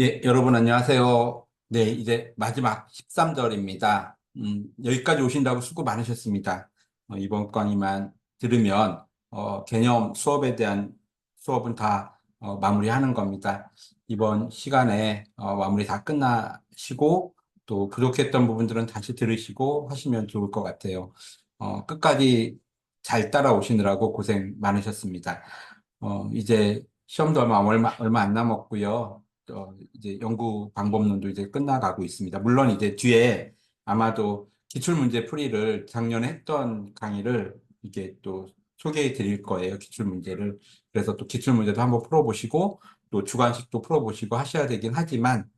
예, 여러분 안녕하세요. 네, 이제 마지막 13절입니다. 여기까지 오신다고 수고 많으셨습니다. 이번 강의만 들으면 개념 수업에 대한 수업은 다 마무리하는 겁니다. 이번 시간에 마무리 다 끝나시고 또 부족했던 부분들은 다시 들으시고 하시면 좋을 것 같아요. 끝까지 잘 따라오시느라고 고생 많으셨습니다. 이제 시험도 얼마 안 남았고요. 이제 연구 방법론도 이제 끝나가고 있습니다. 물론 이제 뒤에 아마도 기출문제 풀이를 작년에 했던 강의를 이게 또 소개해 드릴 거예요. 기출문제를. 그래서 또 기출문제도 한번 풀어보시고 또 주관식도 풀어보시고 하셔야 되긴 하지만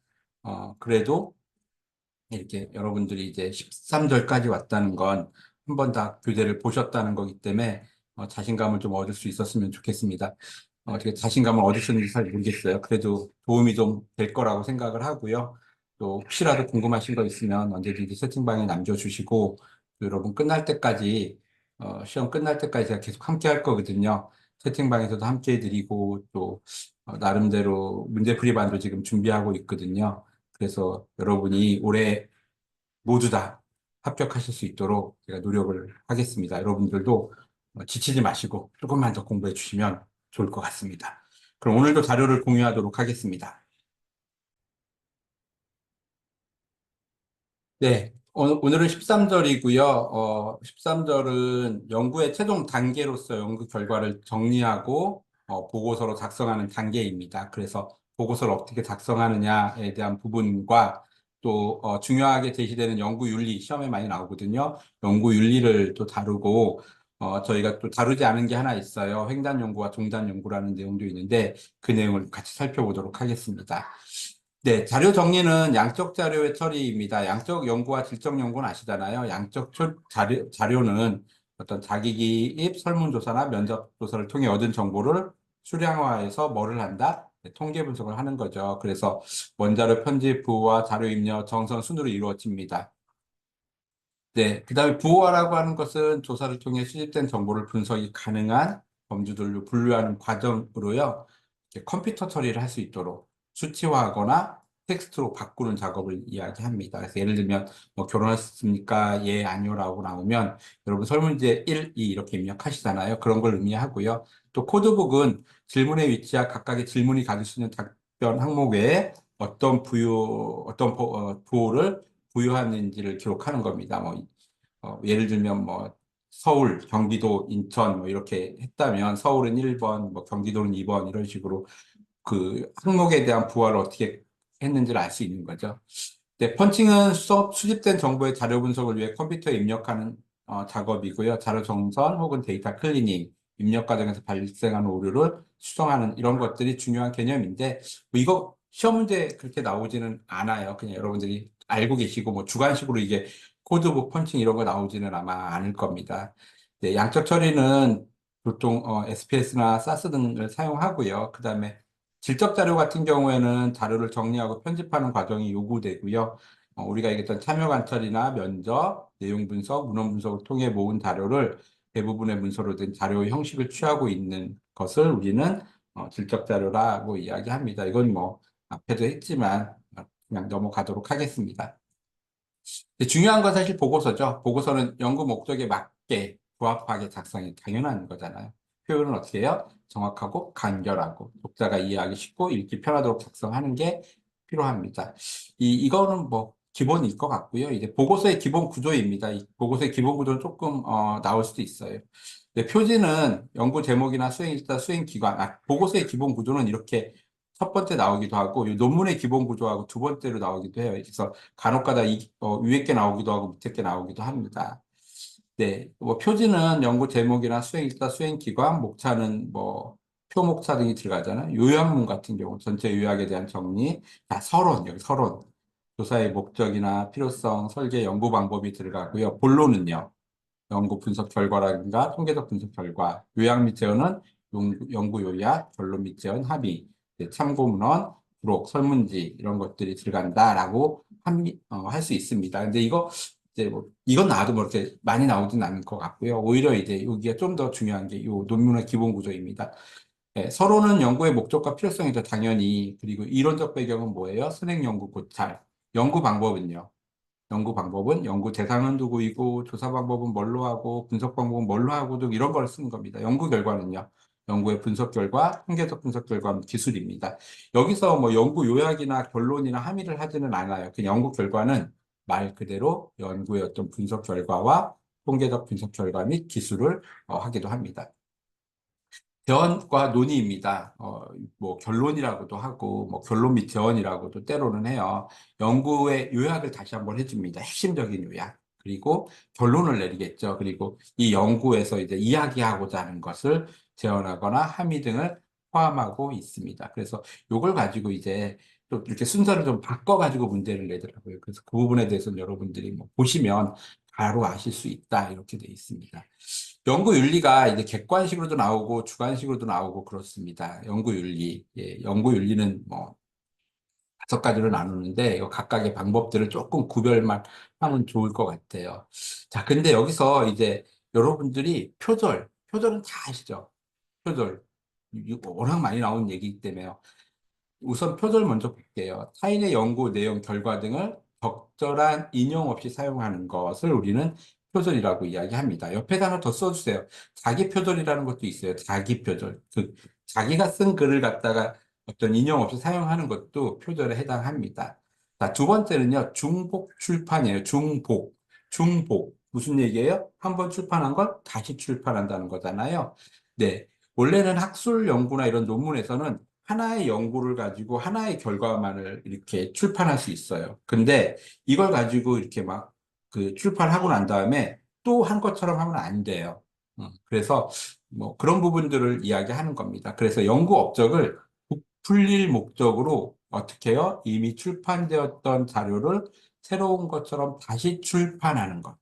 그래도 이렇게 여러분들이 이제 13절까지 왔다는 건 한 번 다 교재를 보셨다는 거기 때문에 자신감을 좀 얻을 수 있었으면 좋겠습니다. 어떻게 자신감을 얻으셨는지 잘 모르겠어요. 그래도 도움이 좀 될 거라고 생각을 하고요. 또 혹시라도 궁금하신 거 있으면 언제든지 채팅방에 남겨주시고 또 여러분 끝날 때까지 시험 끝날 때까지 제가 계속 함께 할 거거든요. 채팅방에서도 함께 해드리고 또 나름대로 문제풀이반도 지금 준비하고 있거든요. 그래서 여러분이 올해 모두 다 합격하실 수 있도록 제가 노력을 하겠습니다. 여러분들도 지치지 마시고 조금만 더 공부해 주시면 좋을 것 같습니다. 그럼 오늘도 자료를 공유하도록 하겠습니다. 네, 오늘은 13절이고요. 13절은 연구의 최종 단계로서 연구 결과를 정리하고 보고서로 작성하는 단계입니다. 그래서 보고서를 어떻게 작성하느냐에 대한 부분과 또 중요하게 제시되는 연구 윤리, 시험에 많이 나오거든요. 연구 윤리를 또 다루고 저희가 또 다루지 않은 게 하나 있어요. 횡단 연구와 동단 연구라는 내용도 있는데 그 내용을 같이 살펴보도록 하겠습니다. 네, 자료 정리는 양적 자료의 처리입니다. 양적 연구와 질적 연구는 아시잖아요. 자료는 어떤 자기기입 설문조사나 면접조사를 통해 얻은 정보를 수량화해서 뭐를 한다? 네, 통계 분석을 하는 거죠. 그래서 원자료 편집, 부호화, 자료 입력, 정선 순으로 이루어집니다. 네, 그다음에 부호화라고 하는 것은 조사를 통해 수집된 정보를 분석이 가능한 범주들로 분류하는 과정으로요. 이렇게 컴퓨터 처리를 할 수 있도록 수치화하거나 텍스트로 바꾸는 작업을 이야기합니다. 그래서 예를 들면 뭐 결혼하셨습니까? 예, 아니요라고 나오면 여러분 설문지에 1, 2 이렇게 입력하시잖아요. 그런 걸 의미하고요. 또 코드북은 질문의 위치와 각각의 질문이 가질 수 있는 답변 항목 외에 부호를 부여하는지를 기록하는 겁니다. 예를 들면 뭐 서울, 경기도, 인천 뭐 이렇게 했다면 서울은 1번, 뭐 경기도는 2번 이런 식으로 그 항목에 대한 부호를 어떻게 했는지를 알 수 있는 거죠. 네, 펀칭은 수집된 정보의 자료 분석을 위해 컴퓨터에 입력하는 작업이고요. 자료 정선 혹은 데이터 클리닝, 입력 과정에서 발생하는 오류를 수정하는 이런 것들이 중요한 개념인데 뭐 이거 시험 문제 그렇게 나오지는 않아요. 그냥 여러분들이 알고 계시고 뭐 주관식으로 이게 코드북 펀칭 이런 거 나오지는 아마 않을 겁니다. 네, 양적 처리는 보통 SPS나 SAS 등을 사용하고요. 그다음에 질적 자료 같은 경우에는 자료를 정리하고 편집하는 과정이 요구되고요. 우리가 얘기했던 참여 관찰이나 면접, 내용 분석, 문헌 분석을 통해 모은 자료를 대부분의 문서로 된 자료의 형식을 취하고 있는 것을 우리는 질적 자료라고 이야기합니다. 이건 뭐 앞에도 했지만 그냥 넘어가도록 하겠습니다. 중요한 건 사실 보고서죠. 보고서는 연구 목적에 맞게 부합하게 작성이 당연한 거잖아요. 표현은 어떻게 해요? 정확하고 간결하고 독자가 이해하기 쉽고 읽기 편하도록 작성하는 게 필요합니다. 이거는 뭐 기본일 것 같고요. 이제 보고서의 기본 구조입니다. 이 보고서의 기본 구조는 조금 나올 수도 있어요. 표지는 연구 제목이나 수행일자, 수행기관, 보고서의 기본 구조는 이렇게 첫 번째 나오기도 하고 이 논문의 기본 구조하고 두 번째로 나오기도 해요. 그래서 간혹가다 위에 게 나오기도 하고 밑에 게 나오기도 합니다. 네, 뭐 표지는 연구 제목이나 수행일자, 수행기관, 목차는 뭐 표목차 등이 들어가잖아요. 요약문 같은 경우 전체 요약에 대한 정리, 서론, 여기 서론, 조사의 목적이나 필요성, 설계, 연구 방법이 들어가고요. 본론은요. 연구 분석 결과라든가 통계적 분석 결과, 요약 및 제언은 연구 요약, 결론 및 제언, 합의, 참고 문헌, 부록, 설문지 이런 것들이 들어간다라고 할 수 있습니다. 근데 이거 이제 뭐 이건 나와도 뭐 이렇게 많이 나오진 않을 것 같고요. 오히려 이제 여기가 좀 더 중요한 게 이 논문의 기본 구조입니다. 예, 서로는 연구의 목적과 필요성이죠, 당연히. 그리고 이론적 배경은 뭐예요? 선행 연구 고찰. 연구 방법은요? 연구 방법은 연구 대상은 누구이고, 조사 방법은 뭘로 하고, 분석 방법은 뭘로 하고 등 이런 걸 쓰는 겁니다. 연구 결과는요. 연구의 분석 결과, 통계적 분석 결과는 기술입니다. 여기서 뭐 연구 요약이나 결론이나 함의를 하지는 않아요. 그 연구 결과는 말 그대로 연구의 어떤 분석 결과와 통계적 분석 결과 및 기술을 하기도 합니다. 대언과 논의입니다. 뭐 결론이라고도 하고, 뭐 결론 및 대언이라고도 때로는 해요. 연구의 요약을 다시 한번 해줍니다. 핵심적인 요약. 그리고 결론을 내리겠죠. 그리고 이 연구에서 이제 이야기하고자 하는 것을 제언하거나 함의 등을 포함하고 있습니다. 그래서 이걸 가지고 이제 또 이렇게 순서를 좀 바꿔가지고 문제를 내더라고요. 그래서 그 부분에 대해서는 여러분들이 뭐 보시면 바로 아실 수 있다. 이렇게 돼 있습니다. 연구 윤리가 이제 객관식으로도 나오고 주관식으로도 나오고 그렇습니다. 연구 윤리. 예, 연구 윤리는 뭐 5가지로 나누는데 이거 각각의 방법들을 조금 구별만 하면 좋을 것 같아요. 자, 근데 여기서 이제 여러분들이 표절은 다 아시죠? 표절. 이거 워낙 많이 나온 얘기이기 때문에 우선 표절 먼저 볼게요. 타인의 연구 내용, 결과 등을 적절한 인용 없이 사용하는 것을 우리는 표절이라고 이야기합니다. 옆에다 하나 더 써주세요. 자기 표절이라는 것도 있어요. 자기 표절. 자기가 쓴 글을 갖다가 어떤 인용 없이 사용하는 것도 표절에 해당합니다. 자, 두 번째는요. 중복 출판이에요. 중복. 중복. 무슨 얘기예요? 한번 출판한 걸 다시 출판한다는 거잖아요. 네. 원래는 학술 연구나 이런 논문에서는 하나의 연구를 가지고 하나의 결과만을 이렇게 출판할 수 있어요. 근데 이걸 가지고 이렇게 막 그 출판하고 난 다음에 또 한 것처럼 하면 안 돼요. 그래서 뭐 그런 부분들을 이야기하는 겁니다. 그래서 연구 업적을 부풀릴 목적으로 어떻게 해요? 이미 출판되었던 자료를 새로운 것처럼 다시 출판하는 것.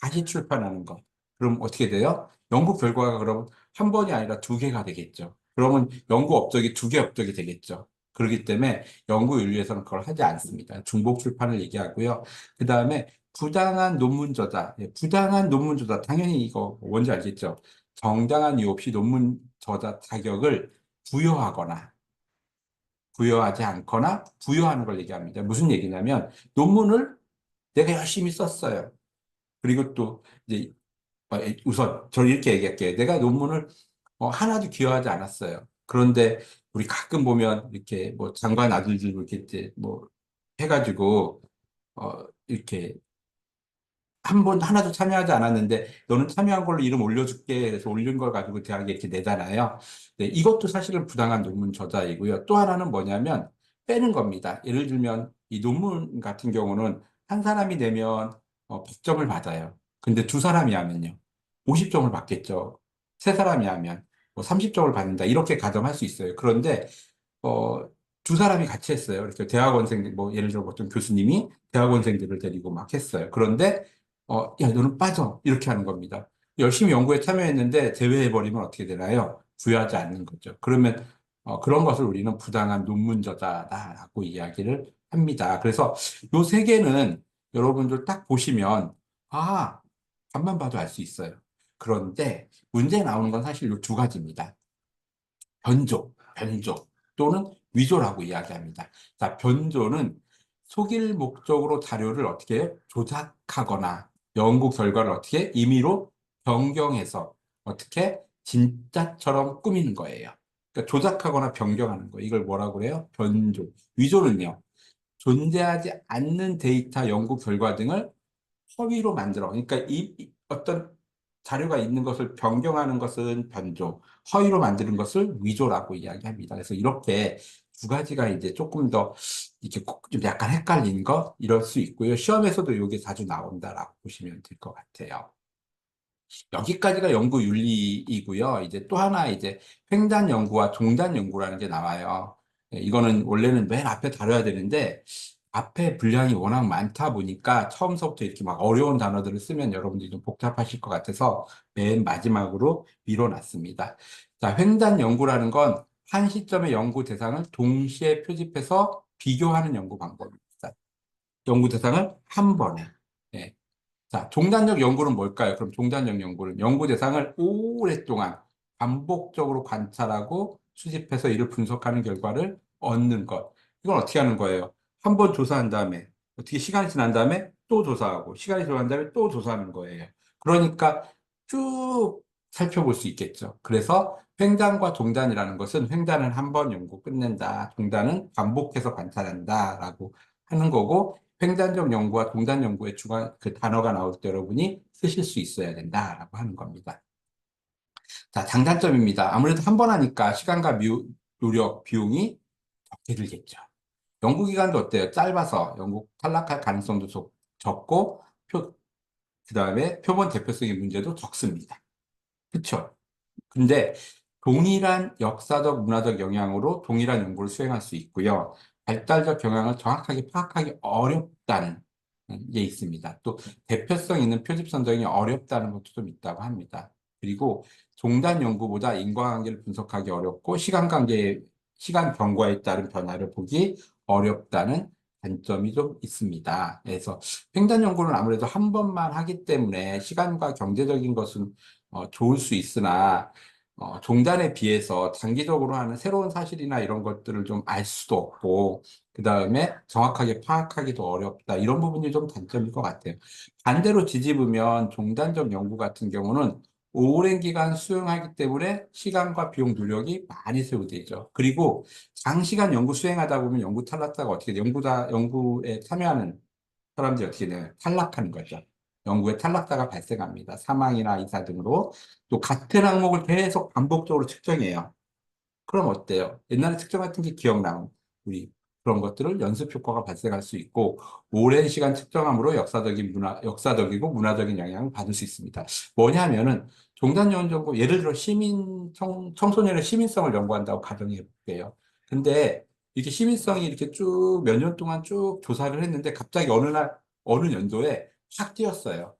다시 출판하는 것. 그럼 어떻게 돼요? 연구 결과가 그러면 한 번이 아니라 2개가 되겠죠. 그러면 연구 업적이 2개 업적이 되겠죠. 그렇기 때문에 연구 윤리에서는 그걸 하지 않습니다. 중복 출판을 얘기하고요. 그 다음에 부당한 논문 저자. 예, 부당한 논문 저자. 당연히 이거 뭔지 알겠죠? 정당한 이유 없이 논문 저자 자격을 부여하거나 부여하지 않거나 부여하는 걸 얘기합니다. 무슨 얘기냐면 논문을 내가 열심히 썼어요. 그리고 또 이제 우선 저는 이렇게 얘기할게요. 내가 논문을 하나도 기여하지 않았어요. 그런데 우리 가끔 보면 이렇게 뭐 장관 아들들 이렇게 이제 뭐 해가지고 이렇게 한 번 하나도 참여하지 않았는데 너는 참여한 걸로 이름 올려줄게 그래서 올린 걸 가지고 대학에 이렇게 내잖아요. 네, 이것도 사실은 부당한 논문 저자이고요. 또 하나는 뭐냐면 빼는 겁니다. 예를 들면 이 논문 같은 경우는 한 사람이 내면 100점을 받아요. 근데 2사람이 하면요. 50점을 받겠죠. 3사람이 하면 뭐 30점을 받는다. 이렇게 가정할 수 있어요. 그런데 어, 2사람이 같이 했어요. 그래서 대학원생, 뭐, 예를 들어 어떤 교수님이 대학원생들을 데리고 막 했어요. 그런데, 야, 너는 빠져. 이렇게 하는 겁니다. 열심히 연구에 참여했는데 제외해버리면 어떻게 되나요? 부여하지 않는 거죠. 그러면, 그런 것을 우리는 부당한 논문 저자다라고 이야기를 합니다. 그래서 요 3개는 여러분들 딱 보시면, 아, 간만 봐도 알 수 있어요. 그런데 문제 나오는 건 사실 요 2가지입니다. 변조 또는 위조라고 이야기합니다. 자, 변조는 속일 목적으로 자료를 어떻게 해요? 조작하거나 연구 결과를 어떻게 임의로 변경해서 어떻게 진짜처럼 꾸미는 거예요. 그러니까 조작하거나 변경하는 거. 이걸 뭐라고 그래요? 변조. 위조는요. 존재하지 않는 데이터 연구 결과 등을 허위로 만들어. 그러니까 어떤 자료가 있는 것을 변경하는 것은 변조, 허위로 만드는 것을 위조라고 이야기합니다. 그래서 이렇게 2가지가 이제 조금 더 이렇게 좀 약간 헷갈린 거 이럴 수 있고요. 시험에서도 이게 자주 나온다라고 보시면 될 것 같아요. 여기까지가 연구 윤리이고요. 이제 또 하나 이제 횡단 연구와 종단 연구라는 게 나와요. 예, 이거는 원래는 맨 앞에 다뤄야 되는데 앞에 분량이 워낙 많다 보니까 처음서부터 이렇게 막 어려운 단어들을 쓰면 여러분들이 좀 복잡하실 것 같아서 맨 마지막으로 밀어놨습니다. 자, 횡단 연구라는 건 한 시점의 연구 대상을 동시에 표집해서 비교하는 연구 방법입니다. 연구 대상을 한 번에. 예, 자, 종단적 연구는 뭘까요? 그럼 종단적 연구는 연구 대상을 오랫동안 반복적으로 관찰하고 수집해서 이를 분석하는 결과를 얻는 것. 이건 어떻게 하는 거예요? 한 번 조사한 다음에 어떻게 시간이 지난 다음에 또 조사하고 시간이 지난 다음에 또 조사하는 거예요. 그러니까 쭉 살펴볼 수 있겠죠. 그래서 횡단과 동단이라는 것은 횡단은 한 번 연구 끝낸다. 동단은 반복해서 관찰한다라고 하는 거고 횡단적 연구와 동단 연구의 주관 그 단어가 나올 때 여러분이 쓰실 수 있어야 된다라고 하는 겁니다. 자, 장단점입니다. 아무래도 한 번 하니까 시간과 노력, 비용이 적게 들겠죠. 연구 기간도 어때요? 짧아서 연구 탈락할 가능성도 적고 그다음에 표본 대표성의 문제도 적습니다. 그렇죠? 근데 동일한 역사적, 문화적 영향으로 동일한 연구를 수행할 수 있고요. 발달적 경향을 정확하게 파악하기 어렵다는 게 있습니다. 또 대표성 있는 표집 선정이 어렵다는 것도 좀 있다고 합니다. 그리고 종단 연구보다 인과관계를 분석하기 어렵고 시간 경과에 따른 변화를 보기 어렵다는 단점이 좀 있습니다. 그래서 횡단 연구는 아무래도 한 번만 하기 때문에 시간과 경제적인 것은 좋을 수 있으나 종단에 비해서 단기적으로 하는 새로운 사실이나 이런 것들을 좀 알 수도 없고, 그 다음에 정확하게 파악하기도 어렵다. 이런 부분이 좀 단점일 것 같아요. 반대로 뒤집으면 종단적 연구 같은 경우는 오랜 기간 수행하기 때문에 시간과 비용 노력이 많이 소요되죠. 그리고 장시간 연구 수행하다 보면 연구 탈락자가 어떻게 돼요? 연구에 참여하는 사람들이 어떻게 돼요? 탈락하는 거죠. 연구에 탈락자가 발생합니다. 사망이나 이사 등으로. 또 같은 항목을 계속 반복적으로 측정해요. 그럼 어때요? 옛날에 측정했던 게 기억나면 우리 그런 것들을 연습 효과가 발생할 수 있고 오랜 시간 측정함으로 역사적이고 문화적인 영향을 받을 수 있습니다. 뭐냐면은 종단연구 연구, 예를 들어 청소년의 시민성을 연구한다고 가정해 볼게요. 근데 이렇게 시민성이 이렇게 쭉 몇 년 동안 쭉 조사를 했는데 갑자기 어느 연도에 확 뛰었어요.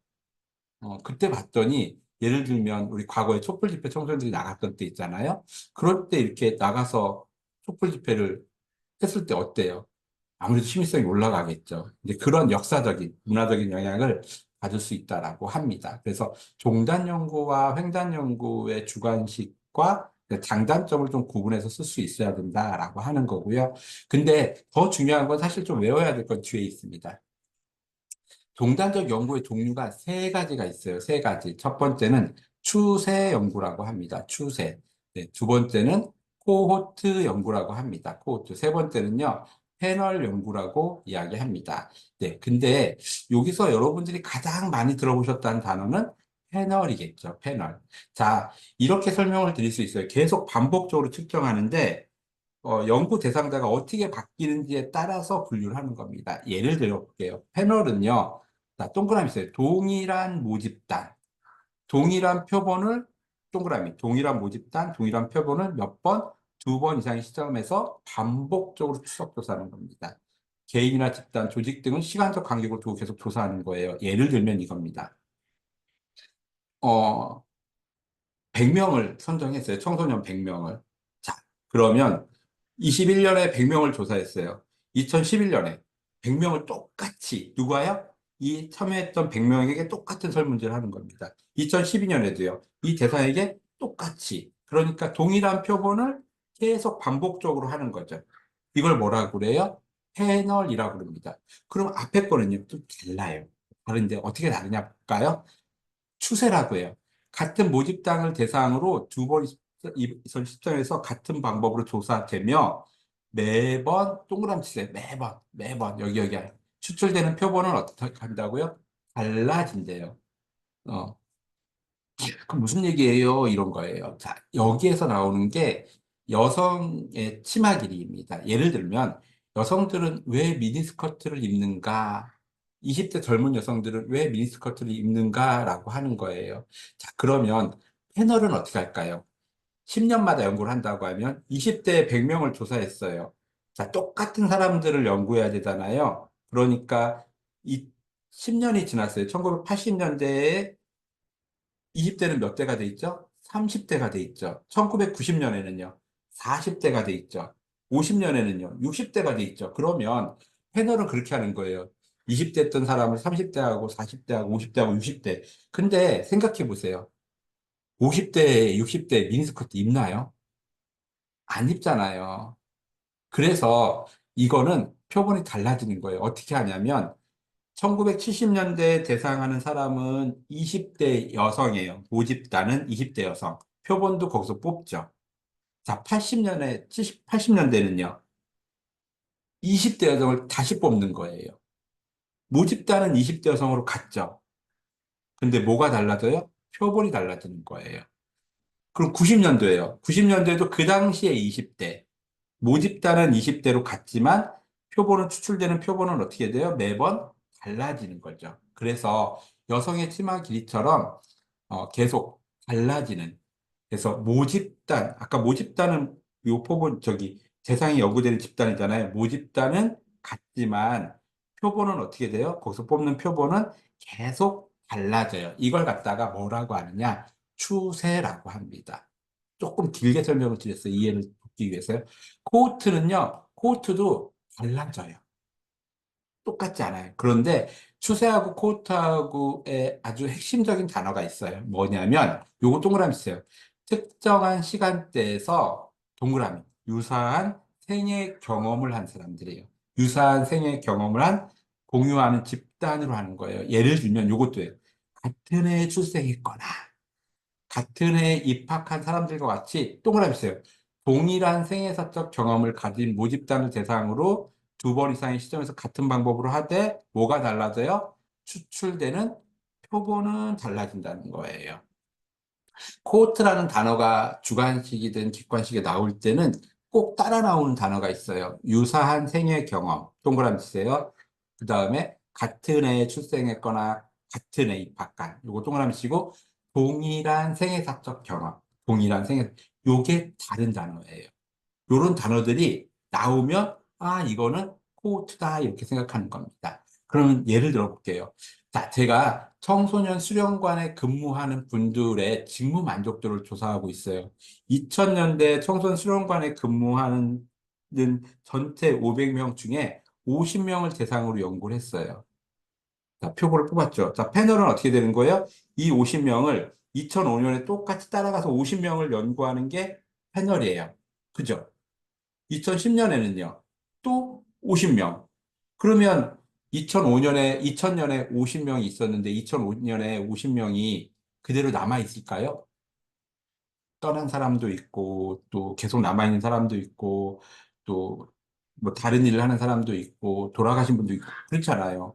그때 봤더니 예를 들면 우리 과거에 촛불 집회 청소년들이 나갔던 때 있잖아요. 그럴 때 이렇게 나가서 촛불 집회를 했을 때 어때요? 아무래도 시민성이 올라가겠죠. 이제 그런 역사적인, 문화적인 영향을 받을 수 있다라고 합니다. 그래서 종단 연구와 횡단 연구의 주관식과 장단점을 좀 구분해서 쓸 수 있어야 된다라고 하는 거고요. 근데 더 중요한 건 사실 좀 외워야 될 건 뒤에 있습니다. 종단적 연구의 종류가 세 가지가 있어요. 세 가지. 첫 번째는 추세 연구라고 합니다. 추세. 네, 두 번째는 코호트 연구라고 합니다. 코호트. 세 번째는요, 패널 연구라고 이야기합니다. 네, 근데 여기서 여러분들이 가장 많이 들어보셨다는 단어는 패널이겠죠. 패널. 자, 이렇게 설명을 드릴 수 있어요. 계속 반복적으로 측정하는데 연구 대상자가 어떻게 바뀌는지에 따라서 분류를 하는 겁니다. 예를 들어 볼게요. 패널은요, 자, 동그라미 있어요. 동일한 모집단, 동일한 표본을, 동일한 모집단, 동일한 표본을 몇 번, 두 번 이상의 시점에서 반복적으로 추적 조사하는 겁니다. 개인이나 집단, 조직 등은 시간적 간격을 두고 계속 조사하는 거예요. 예를 들면 이겁니다. 어, 100명을 선정했어요. 청소년 100명을. 자, 그러면 21년에 100명을 조사했어요. 2011년에 100명을 똑같이, 누가요? 이 참여했던 100명에게 똑같은 설문지를 하는 겁니다. 2012년에도요. 이 대상에게 똑같이. 그러니까 동일한 표본을 계속 반복적으로 하는 거죠. 이걸 뭐라고 그래요? 패널이라고 그럽니다. 그럼 앞에 거는요, 좀 달라요. 다른데 어떻게 다르냐 볼까요? 추세라고 해요. 같은 모집당을 대상으로 두 번 이선 시점에서 같은 방법으로 조사되며 매번 동그라미 치세요. 매번 여기 추출되는 표본은 어떻게 한다고요? 달라진대요. 어, 그럼 무슨 얘기예요? 이런 거예요. 자, 여기에서 나오는 게 여성의 치마 길이입니다. 예를 들면 여성들은 왜 미니스커트를 입는가? 20대 젊은 여성들은 왜 미니스커트를 입는가라고 하는 거예요. 자, 그러면 패널은 어떻게 할까요? 10년마다 연구를 한다고 하면 20대 100명을 조사했어요. 자, 똑같은 사람들을 연구해야 되잖아요. 그러니까 이 10년이 지났어요. 1980년대에 20대는 몇 대가 돼 있죠? 30대가 돼 있죠. 1990년에는요, 40대가 돼 있죠. 50년에는요, 60대가 돼 있죠. 그러면 패널은 그렇게 하는 거예요. 20대 했던 사람을 30대하고 40대하고 50대하고 60대. 근데 생각해 보세요. 50대, 60대 미니스커트 입나요? 안 입잖아요. 그래서 이거는 표본이 달라지는 거예요. 어떻게 하냐면 1970년대 대상하는 사람은 20대 여성이에요. 모집단은 20대 여성. 표본도 거기서 뽑죠. 자, 80년대는요. 20대 여성을 다시 뽑는 거예요. 모집단은 20대 여성으로 갔죠. 근데 뭐가 달라져요? 표본이 달라지는 거예요. 그럼 90년도예요. 90년도에도 그 당시에 20대, 모집단은 20대로 갔지만 표본은 추출되는 표본은 어떻게 돼요? 매번 달라지는 거죠. 그래서 여성의 치마 길이처럼 계속 달라지는. 그래서 모집단, 아까 모집단은 요 표본 저기 대상이 연구되는 집단이잖아요. 모집단은 같지만 표본은 어떻게 돼요? 거기서 뽑는 표본은 계속 달라져요. 이걸 갖다가 뭐라고 하느냐? 추세라고 합니다. 조금 길게 설명을 드렸어요. 이해를 돕기 위해서요. 코호트도 달라져요. 똑같지 않아요. 그런데 추세하고 코호트하고의 아주 핵심적인 단어가 있어요. 뭐냐면 요거 동그라미 있어요. 특정한 시간대에서 동그라미 유사한 생애 경험을 한 사람들이에요. 유사한 생애 경험을 한 공유하는 집단으로 하는 거예요. 예를 들면 요것도예요. 같은 해에 출생했거나 같은 해에 입학한 사람들과 같이 동그라미 있어요. 동일한 생애사적 경험을 가진 모집단을 대상으로 두 번 이상의 시점에서 같은 방법으로 하되 뭐가 달라져요? 추출되는 표본은 달라진다는 거예요. 코호트라는 단어가 주관식이든 객관식에 나올 때는 꼭 따라 나오는 단어가 있어요. 유사한 생애 경험, 동그라미 치세요. 그 다음에 같은 해에 출생했거나 같은 해 입학한, 요거 동그라미 치고 동일한 생애사적 경험, 동일한 생애, 요게 다른 단어예요. 요런 단어들이 나오면 아, 이거는 코호트다 이렇게 생각하는 겁니다. 그러면 예를 들어 볼게요. 자, 제가 청소년 수련관에 근무하는 분들의 직무 만족도를 조사하고 있어요. 2000년대 청소년 수련관에 근무하는 전체 500명 중에 50명을 대상으로 연구를 했어요. 자, 표본을 뽑았죠. 자, 패널은 어떻게 되는 거예요? 이 50명을 2005년에 똑같이 따라가서 50명을 연구하는 게 패널이에요. 그죠? 2010년에는요, 또 50명. 그러면 2000년에 50명이 있었는데 2005년에 50명이 그대로 남아 있을까요? 떠난 사람도 있고, 또 계속 남아있는 사람도 있고, 또 뭐 다른 일을 하는 사람도 있고, 돌아가신 분도 있고, 그렇잖아요.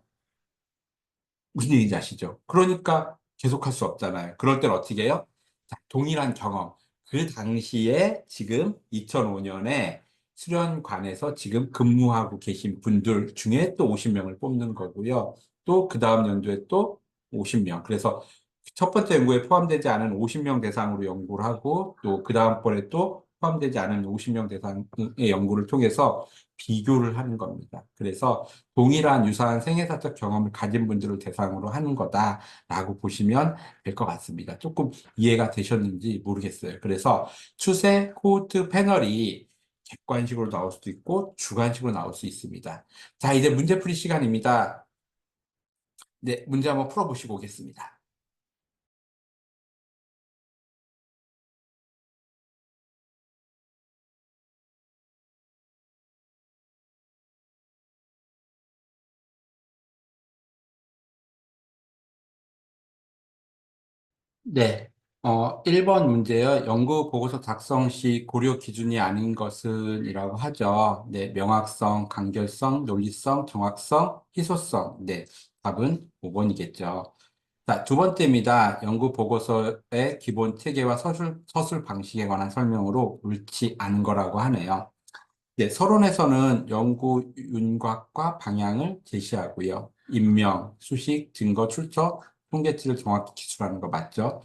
무슨 얘기인지 아시죠? 그러니까 계속할 수 없잖아요. 그럴 땐 어떻게 해요? 자, 동일한 경험. 그 당시에 지금 2005년에 수련관에서 지금 근무하고 계신 분들 중에 또 50명을 뽑는 거고요. 또 그 다음 연도에 또 50명. 그래서 첫 번째 연구에 포함되지 않은 50명 대상으로 연구를 하고 또 그 다음번에 또 포함되지 않은 50명 대상의 연구를 통해서 비교를 하는 겁니다. 그래서 동일한 유사한 생애사적 경험을 가진 분들을 대상으로 하는 거다라고 보시면 될 것 같습니다. 조금 이해가 되셨는지 모르겠어요. 그래서 추세 코호트 패널이 객관식으로 나올 수도 있고 주관식으로 나올 수 있습니다. 자, 이제 문제풀이 시간입니다. 네, 문제 한번 풀어보시고 오겠습니다. 네. 1번 문제요. 연구 보고서 작성 시 고려 기준이 아닌 것은 이라고 하죠. 네. 명확성, 간결성, 논리성, 정확성, 희소성. 네. 답은 5번이겠죠. 자, 두 번째입니다. 연구 보고서의 기본 체계와 서술 방식에 관한 설명으로 옳지 않은 거라고 하네요. 네, 서론에서는 연구 윤곽과 방향을 제시하고요. 인명, 수식, 증거, 출처, 통계치를 정확히 기술하는 거 맞죠?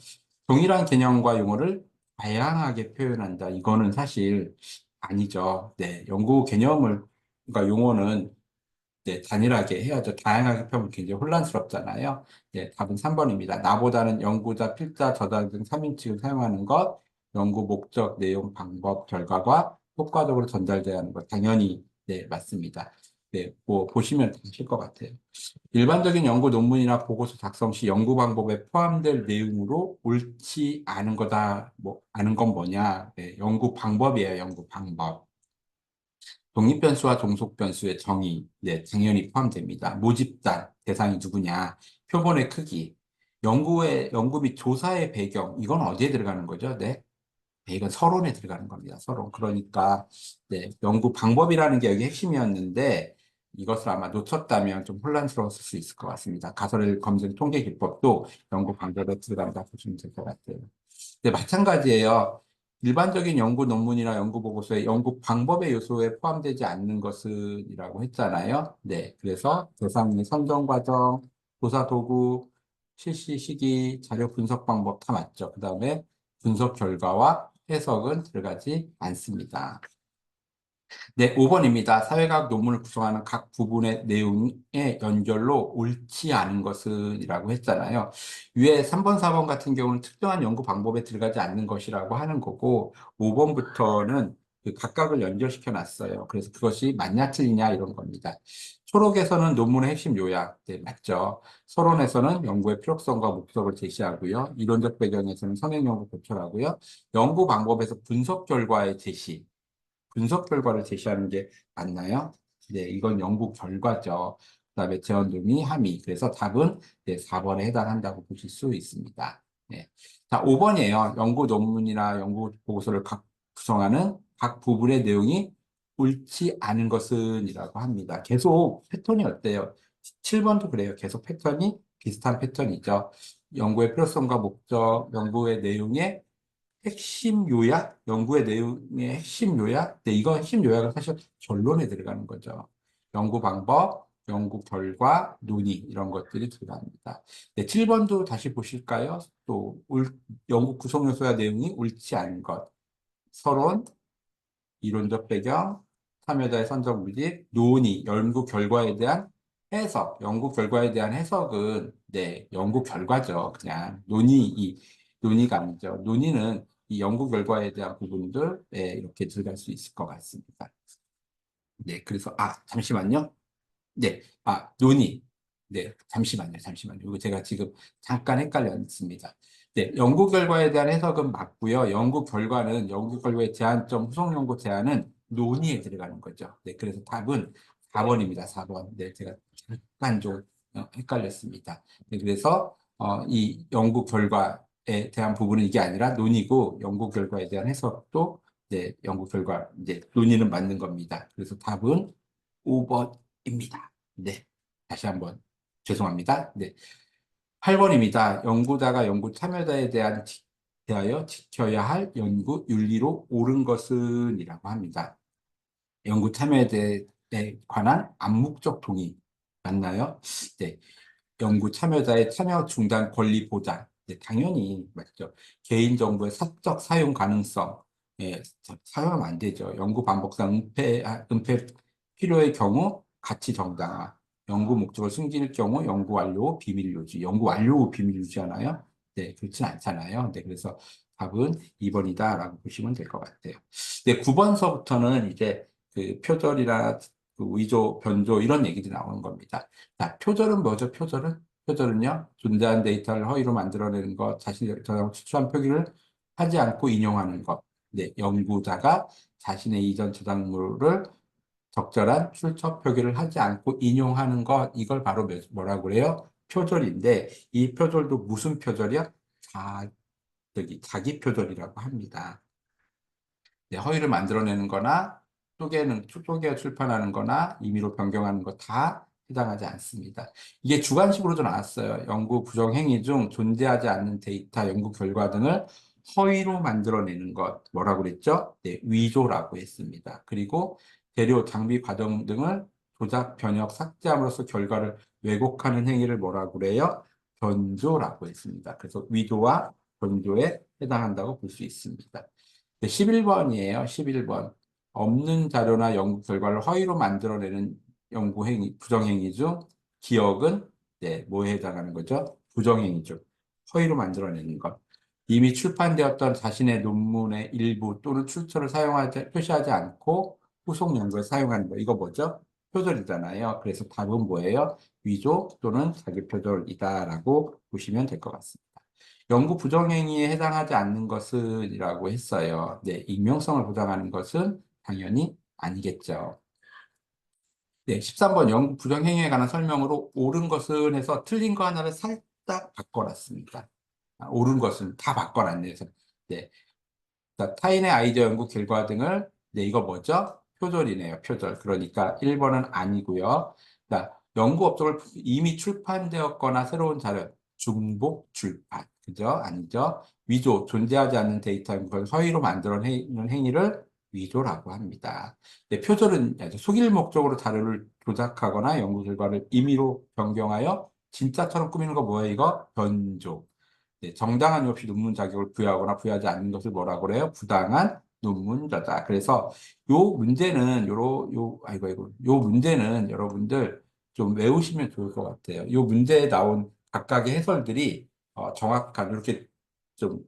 동일한 개념과 용어를 다양하게 표현한다. 이거는 사실 아니죠. 네, 연구 개념을, 그러니까 용어는 네, 단일하게 해야죠. 다양하게 펴면 굉장히 혼란스럽잖아요. 네, 답은 3번입니다. 나보다는 연구자, 필자, 저자 등 3인칭을 사용하는 것, 연구 목적, 내용, 방법, 결과가 효과적으로 전달돼야 하는 것. 당연히, 네, 맞습니다. 네, 뭐 보시면 되실 것 같아요. 일반적인 연구 논문이나 보고서 작성 시 연구 방법에 포함될 내용으로 옳지 않은 거다, 뭐, 아는 건 뭐냐? 네, 연구 방법이에요, 연구 방법. 독립변수와 종속변수의 정의, 네, 당연히 포함됩니다. 모집단, 대상이 누구냐? 표본의 크기, 연구 및 조사의 배경, 이건 어디에 들어가는 거죠? 네. 네, 이건 서론에 들어가는 겁니다. 서론. 그러니까, 네, 연구 방법이라는 게 여기 핵심이었는데, 이것을 아마 놓쳤다면 좀 혼란스러웠을 수 있을 것 같습니다. 가설을 검증 통계 기법도 연구 방법에 들어간다 보시면 될 것 같아요. 네, 마찬가지예요. 일반적인 연구 논문이나 연구 보고서에 연구 방법의 요소에 포함되지 않는 것은이라고 했잖아요. 네, 그래서 대상의 선정 과정, 조사 도구, 실시 시기, 자료 분석 방법 다 맞죠. 그 다음에 분석 결과와 해석은 들어가지 않습니다. 네, 5번입니다. 사회과학 논문을 구성하는 각 부분의 내용의 연결로 옳지 않은 것은 이라고 했잖아요. 위에 3번, 4번 같은 경우는 특정한 연구 방법에 들어가지 않는 것이라고 하는 거고, 5번부터는 그 각각을 연결시켜 놨어요. 그래서 그것이 맞냐 틀리냐 이런 겁니다. 초록에서는 논문의 핵심 요약, 네, 맞죠. 서론에서는 연구의 필요성과 목적을 제시하고요. 이론적 배경에서는 성행 연구 보충하고요. 연구 방법에서 분석 결과의 제시, 분석 결과를 제시하는 게 맞나요? 네, 이건 연구 결과죠. 그다음에 재원동의 함의. 그래서 답은 네, 4번에 해당한다고 보실 수 있습니다. 네. 자, 5번이에요. 연구 논문이나 연구 보고서를 구성하는 각 부분의 내용이 옳지 않은 것은이라고 합니다. 계속 패턴이 어때요? 7번도 그래요. 계속 패턴이 비슷한 패턴이죠. 연구의 필요성과 목적, 연구의 내용에 핵심 요약, 연구의 내용의 핵심 요약. 네, 이거 핵심 요약은 사실 결론에 들어가는 거죠. 연구 방법, 연구 결과, 논의 이런 것들이 들어갑니다. 네, 7번도 다시 보실까요? 또 연구 구성 요소와 내용이 옳지 않은 것, 서론, 이론적 배경, 참여자의 선정 물질, 논의, 연구 결과에 대한 해석, 연구 결과에 대한 해석은 네, 연구 결과죠. 그냥 논의가 아니죠. 논의는 이 연구 결과에 대한 부분들 네, 이렇게 들어갈 수 있을 것 같습니다. 네, 그래서 잠시만요. 네, 논의. 네, 잠시만요. 이거 제가 지금 잠깐 헷갈렸습니다. 네, 연구 결과에 대한 해석은 맞고요. 연구 결과의 제한점, 후속 연구 제한은 논의에 들어가는 거죠. 네, 그래서 답은 4번입니다. 4번. 네, 제가 잠깐 좀 헷갈렸습니다. 네, 그래서 이 연구 결과에 대한 부분은 이게 아니라 논의고 연구 결과에 대한 해석도 네, 연구 결과 이제 논의는 맞는 겁니다. 그래서 답은 5번입니다. 네. 다시 한번 죄송합니다. 네. 8번입니다. 연구자가 연구 참여자에 대하여 지켜야 할 연구 윤리로 옳은 것은 이라고 합니다. 연구 참여에 관한 암묵적 동의 맞나요? 네. 연구 참여자의 참여 중단 권리 보장. 네, 당연히 맞죠. 개인정보의 사적 사용 가능성. 예, 사용하면 안 되죠. 연구 반복상 은폐 필요의 경우 가치 정당화. 연구 목적을 숨길 경우 연구 완료 후 비밀 유지. 연구 완료 후 비밀 유지하나요? 네, 그렇진 않잖아요. 네, 그래서 답은 2번이다라고 보시면 될 것 같아요. 네, 9번서부터는 이제 그 표절이나 그 위조, 변조 이런 얘기들이 나오는 겁니다. 자, 표절은 뭐죠? 표절은요, 존재한 데이터를 허위로 만들어내는 것, 자신의 저장 추출한 표기를 하지 않고 인용하는 것. 네, 연구자가 자신의 이전 저작물을 적절한 출처 표기를 하지 않고 인용하는 것, 이걸 바로 뭐라고 그래요? 표절인데, 이 표절도 무슨 표절이야? 자기 표절이라고 합니다. 네, 허위를 만들어내는 거나 쪼개 출판하는 거나 임의로 변경하는 거 다 해당하지 않습니다. 이게 주관식으로도 나왔어요. 연구 부정 행위 중 존재하지 않는 데이터, 연구 결과 등을 허위로 만들어내는 것, 뭐라고 그랬죠? 네, 위조라고 했습니다. 그리고 재료, 장비, 과정 등을 조작, 변형, 삭제함으로써 결과를 왜곡하는 행위를 뭐라고 그래요? 변조라고 했습니다. 그래서 위조와 변조에 해당한다고 볼 수 있습니다. 11번이에요. 11번. 없는 자료나 연구 결과를 허위로 만들어내는 연구행위, 부정행위 중 기억은 네, 뭐에 해당하는 거죠? 부정행위 중 허위로 만들어내는 것. 이미 출판되었던 자신의 논문의 일부 또는 출처를 표시하지 않고 후속 연구에 사용하는 거. 이거 뭐죠? 표절이잖아요. 그래서 답은 뭐예요? 위조 또는 사기 표절이다라고 보시면 될 것 같습니다. 연구 부정행위에 해당하지 않는 것은이라고 했어요. 네, 익명성을 보장하는 것은 당연히 아니겠죠. 네, 13번 연구 부정행위에 관한 설명으로 옳은 것은 해서 틀린 거 하나를 살짝 바꿔놨습니다. 옳은 것은 다 바꿔놨네요. 그래서 네, 자, 타인의 아이디어 연구 결과 등을, 네, 이거 뭐죠? 표절이네요, 표절. 그러니까 1번은 아니고요. 자, 연구 업적을 이미 출판되었거나 새로운 자료, 중복 출판. 그죠? 아니죠? 위조, 존재하지 않는 데이터 연구를 허위로 만들어내는 행위를 위조라고 합니다. 네, 표절은 아주 속일 목적으로 자료를 조작하거나 연구 결과를 임의로 변경하여 진짜처럼 꾸미는 거 뭐예요, 이거? 변조. 네, 정당한 이유 없이 논문 자격을 부여하거나 부여하지 않는 것을 뭐라고 그래요? 부당한 논문 저자. 그래서 요 문제는 요 문제는 여러분들 좀 외우시면 좋을 것 같아요. 요 문제에 나온 각각의 해설들이 정확한 이렇게 좀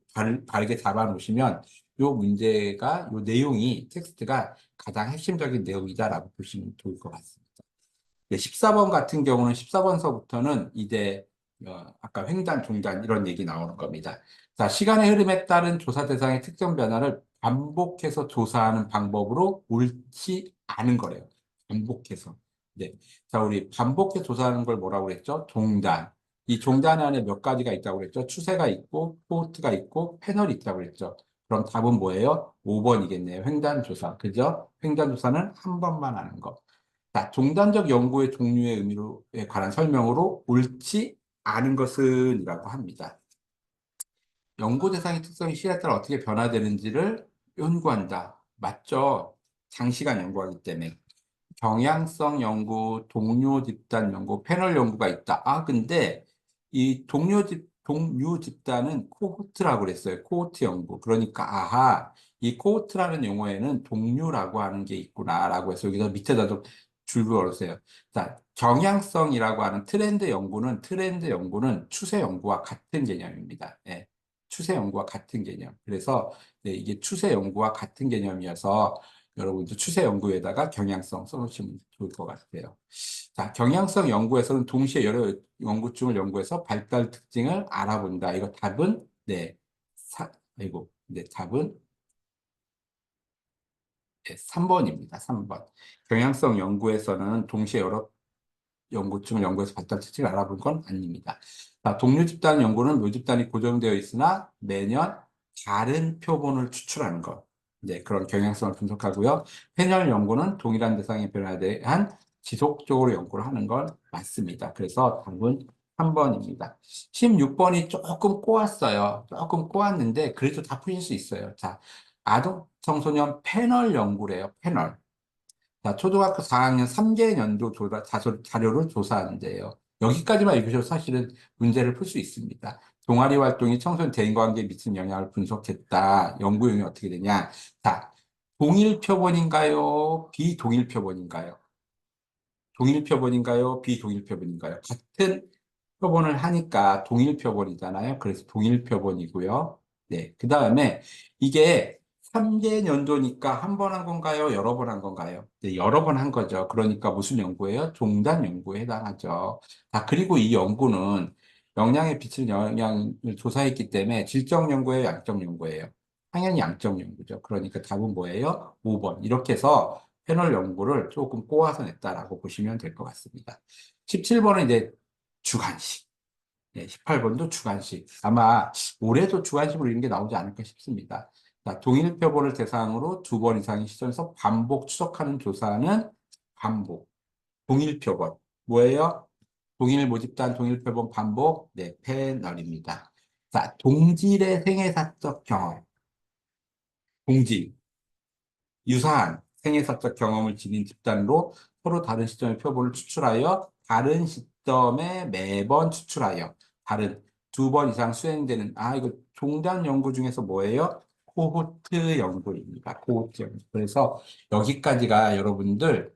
바르게 잡아 놓으시면 요 문제가 요 내용이 텍스트가 가장 핵심적인 내용이다라고 보시면 좋을 것 같습니다. 네, 14번 같은 경우는 14번서부터는 이제 아까 횡단, 중단 이런 얘기 나오는 겁니다. 자, 시간의 흐름에 따른 조사 대상의 특정 변화를 반복해서 조사하는 방법으로 옳지 않은 거래요. 반복해서. 네. 자, 우리 반복해서 조사하는 걸 뭐라고 그랬죠? 종단. 이 종단 안에 몇 가지가 있다고 그랬죠? 추세가 있고, 코호트가 있고, 패널이 있다고 그랬죠? 그럼 답은 뭐예요? 5번이겠네요. 횡단 조사. 그죠? 횡단 조사는 한 번만 하는 거. 자, 종단적 연구의 종류의 의미에 관한 설명으로 옳지 않은 것은이라고 합니다. 연구 대상의 특성이 시간에 따라 어떻게 변화되는지를 연구한다. 맞죠? 장시간 연구하기 때문에. 경향성 연구, 동료 집단 연구, 패널 연구가 있다. 근데 이 동료 집단은 코호트라고 그랬어요. 코호트 연구. 그러니까, 이 코호트라는 용어에는 동료라고 하는 게 있구나라고 해서 여기서 밑에다 좀 줄을 걸었어요. 자, 경향성이라고 하는 트렌드 연구는 추세 연구와 같은 개념입니다. 예, 추세 연구와 같은 개념. 그래서 네, 이게 추세 연구와 같은 개념이어서 여러분도 추세 연구에다가 경향성 써놓으시면 좋을 것 같아요. 자, 경향성 연구에서는 동시에 여러 연구층을 연구해서 발달 특징을 알아본다. 이거 답은, 네, 답은 네, 3번입니다. 3번. 경향성 연구에서는 동시에 여러 연구층을 연구해서 발달 특징을 알아본 건 아닙니다. 자, 동료 집단 연구는 묘집단이 고정되어 있으나 매년 다른 표본을 추출하는 것. 네, 그런 경향성을 분석하고요. 패널 연구는 동일한 대상의 변화에 대한 지속적으로 연구를 하는 건 맞습니다. 그래서 답은 3번입니다. 16번이 조금 꼬았어요. 조금 꼬았는데 그래도 다 풀릴 수 있어요. 자, 아동 청소년 패널 연구래요. 패널. 자, 초등학교 4학년 3개년도 자료를 조사하는데요. 여기까지만 읽으셔도 사실은 문제를 풀 수 있습니다. 동아리 활동이 청소년 대인관계에 미친 영향을 분석했다. 연구 용이 어떻게 되냐? 자, 동일 표본인가요? 비동일 표본인가요? 동일 표본인가요? 비동일 표본인가요? 같은 표본을 하니까 동일 표본이잖아요. 그래서 동일 표본이고요. 네. 그 다음에 이게 3개 연도니까 한 번 한 건가요? 여러 번 한 건가요? 네, 여러 번 한 거죠. 그러니까 무슨 연구예요? 종단 연구에 해당하죠. 자, 그리고 이 연구는 영양에 비치는 영향을 조사했기 때문에 질적 연구예요? 양적 연구예요? 당연히 양적 연구죠. 그러니까 답은 뭐예요? 5번. 이렇게 해서 패널 연구를 조금 꼬아서 냈다라고 보시면 될 것 같습니다. 17번은 이제 주관식. 네, 18번도 주관식. 아마 올해도 주관식으로 이런 게 나오지 않을까 싶습니다. 자, 동일 표본을 대상으로 2번 이상의 시점에서 반복 추적하는 조사는 반복. 동일 표본. 뭐예요? 동일 모집단, 동일 표본 반복. 네, 패널입니다. 자, 동질의 생애사적 경험. 동질. 유사한 생애사적 경험을 지닌 집단으로 서로 다른 시점의 표본을 추출하여 다른 시점에 매번 추출하여 다른 2번 이상 수행되는 이거 종단 연구 중에서 뭐예요? 코호트 연구입니다. 코호트 연구. 그래서 여기까지가 여러분들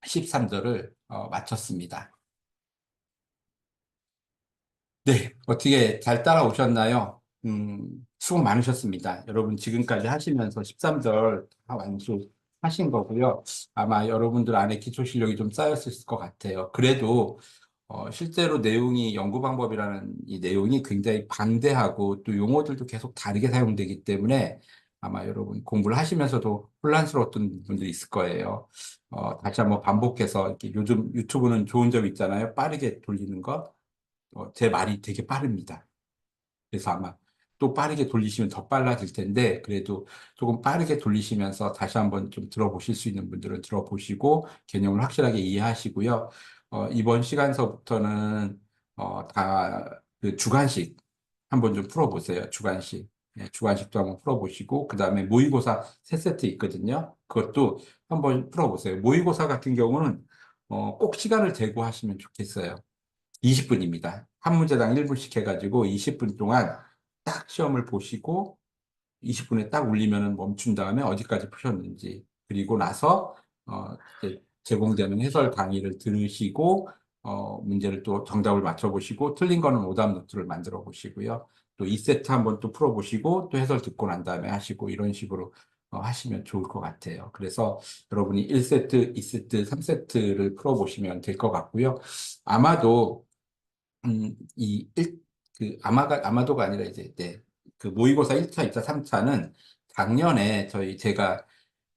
13절을 마쳤습니다. 네, 어떻게 잘 따라오셨나요? 수고 많으셨습니다. 여러분 지금까지 하시면서 13절 다 하신 거고요. 아마 여러분들 안에 기초 실력이 좀 쌓였을 것 같아요. 그래도 실제로 내용이 연구 방법이라는 이 내용이 굉장히 방대하고 또 용어들도 계속 다르게 사용되기 때문에 아마 여러분 공부를 하시면서도 혼란스러웠던 분들이 있을 거예요. 다시 한번 반복해서 이렇게 요즘 유튜브는 좋은 점 있잖아요. 빠르게 돌리는 거. 제 말이 되게 빠릅니다. 그래서 아마 또 빠르게 돌리시면 더 빨라질 텐데, 그래도 조금 빠르게 돌리시면서 다시 한번 좀 들어보실 수 있는 분들은 들어보시고, 개념을 확실하게 이해하시고요. 이번 시간서부터는, 그 주관식 한번 좀 풀어보세요. 주관식. 네, 주관식도 한번 풀어보시고, 그 다음에 모의고사 세 세트 있거든요. 그것도 한번 풀어보세요. 모의고사 같은 경우는, 꼭 시간을 재고 하시면 좋겠어요. 20분입니다. 한 문제당 1분씩 해가지고 20분 동안 딱 시험을 보시고 20분에 딱 울리면은 멈춘 다음에 어디까지 푸셨는지 그리고 나서 이제 제공되는 해설 강의를 들으시고 문제를 또 정답을 맞춰보시고 틀린 거는 오답 노트를 만들어 보시고요. 또 2세트 한번 또 풀어보시고 또 해설 듣고 난 다음에 하시고 이런 식으로 하시면 좋을 것 같아요. 그래서 여러분이 1세트, 2세트, 3세트를 풀어보시면 될 것 같고요. 아마도 아마도가 아니라 이제, 네. 그 모의고사 1차, 2차, 3차는 작년에 제가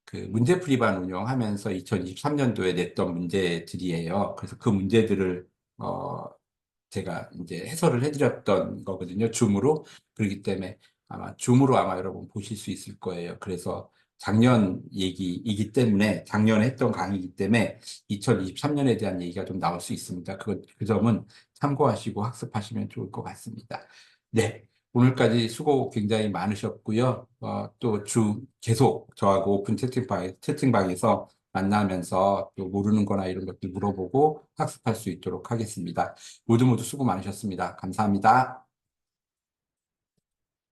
그 문제풀이반 운영하면서 2023년도에 냈던 문제들이에요. 그래서 그 문제들을, 어, 제가 이제 해설을 해드렸던 거거든요. 줌으로. 그렇기 때문에 줌으로 아마 여러분 보실 수 있을 거예요. 그래서 작년 얘기이기 때문에 작년에 했던 강의이기 때문에 2023년에 대한 얘기가 좀 나올 수 있습니다. 그 점은 참고하시고 학습하시면 좋을 것 같습니다. 네. 오늘까지 수고 굉장히 많으셨고요. 또 계속 저하고 오픈 채팅방에서 만나면서 또 모르는 거나 이런 것들 물어보고 학습할 수 있도록 하겠습니다. 모두 모두 수고 많으셨습니다. 감사합니다.